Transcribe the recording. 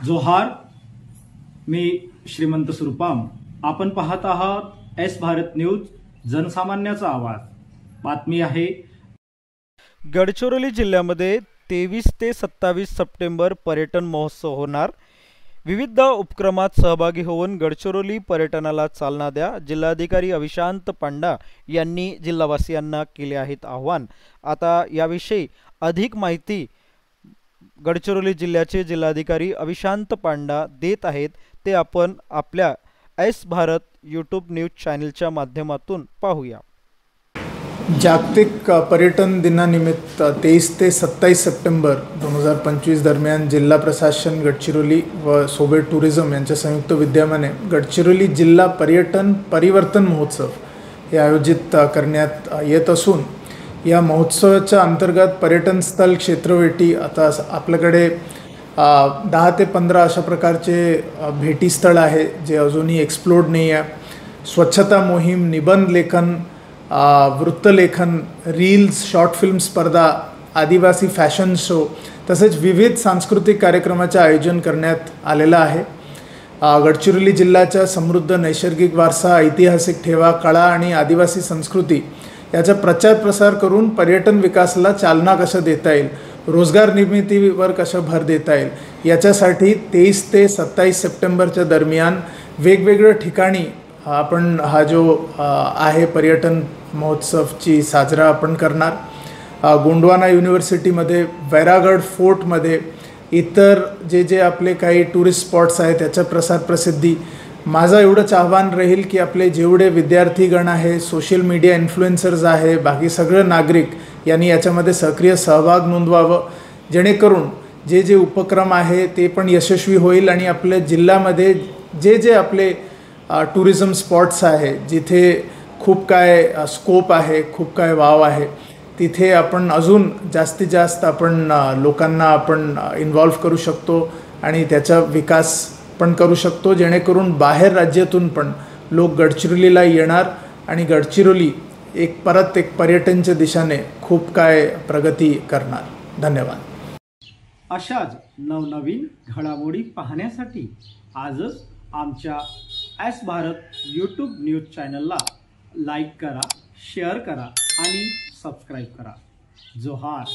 जोहार, मी श्रीमंत सुरपाम। आपण पाहत आहात एस भारत न्यूज, जनसामान्याचा आवाज। बातमी आहे गडचिरोली जिल्ह्यामध्ये 23 ते 27 सप्टेंबर पर्यटन महोत्सव होणार। विविध उपक्रमात सहभागी होऊन गडचिरोली पर्यटनाला चालना द्या, जिल्हाधिकारी अविशांत पांडा यांनी जिल्हावासियांना केले आहेत आवाहन। आता याविषयी अधिक माहिती गडचिरोली जिल्ह्याचे जिल्हाधिकारी अविशांत पांडा देत आहेत, ते आपण आपल्या एस भारत यूट्यूब न्यूज चॅनलच्या माध्यमातून पाहूया। जागतिक पर्यटन दिनानिमित्त 23 ते 27 सप्टेंबर 2025 दरम्यान जिल्हा प्रशासन गडचिरोली व सोबे टुरिझम यांच्या संयुक्त विद्यमाने गडचिरोली जिल्हा पर्यटन परिवर्तन महोत्सव हे आयोजित करण्यात येत असून या महोत्सवाच्या अंतर्गत पर्यटन स्थळ क्षेत्रवेटी आता आपल्याकडे 10 ते 15 अशा प्रकारचे भेटी स्थळ आहे जे अजूनही एक्सप्लोर्ड नाही आहे। स्वच्छता मोहीम, निबंध लेखन, वृत्तलेखन, रील्स, शॉर्ट फिल्म स्पर्धा, आदिवासी फॅशन शो तसेच विविध सांस्कृतिक कार्यक्रमाचे आयोजन करण्यात आलेलं आहे। गडचिरोली जिल्ह्याच्या समृद्ध नैसर्गिक वारसा, ऐतिहासिक ठेवा, कला आणि आदिवासी संस्कृती याचा प्रचार प्रसार करून पर्यटन विकासाला चालना कशा देता येईल, रोजगार निर्मितीवर कशा भर देता येईल याच्यासाठी 23 ते 27 सप्टेंबरच्या दरम्यान वेगवेगळ्या ठिकाणी आपण हा जो आहे पर्यटन महोत्सवची साजरा आपण करणार। गोंडवाना युनिव्हर्सिटीमध्ये, वैरागड फोर्टमध्ये, इतर जे आपले काही टुरिस्ट स्पॉट्स आहेत त्याचा प्रसार प्रसिद्धी। माझं एवढंच आव्हान राहील की आपले जेवढे विद्यार्थीगण आहे, सोशल मीडिया इन्फ्लुएन्सर्स आहे, बाकी सगळे नागरिक यांनी याच्यामध्ये सक्रिय सहभाग नोंदवावं, जेणेकरून जे उपक्रम आहे ते पण यशस्वी होईल आणि आपल्या जिल्ह्यामध्ये जे आपले टुरिझम स्पॉट्स आहे जिथे खूप काय स्कोप आहे, खूप काय वाव आहे, तिथे आपण अजून जास्तीत जास्त आपण लोकांना आपण इन्व्हॉल्व करू शकतो आणि त्याचा विकास पण करू शकतो, जेणेकरून बाहेर राज्यातून पण लोक गडचिरोलीला येणार आणि गडचिरोली परत एक पर्यटनच्या दिशेने खूप काय प्रगती करणार। धन्यवाद। अशाच नवनवीन घडामोडी पाहण्यासाठी आजच आमच्या एस भारत यूट्यूब न्यूज चॅनलला लाईक करा, शेअर करा आणि सबस्क्राईब करा। जोहार।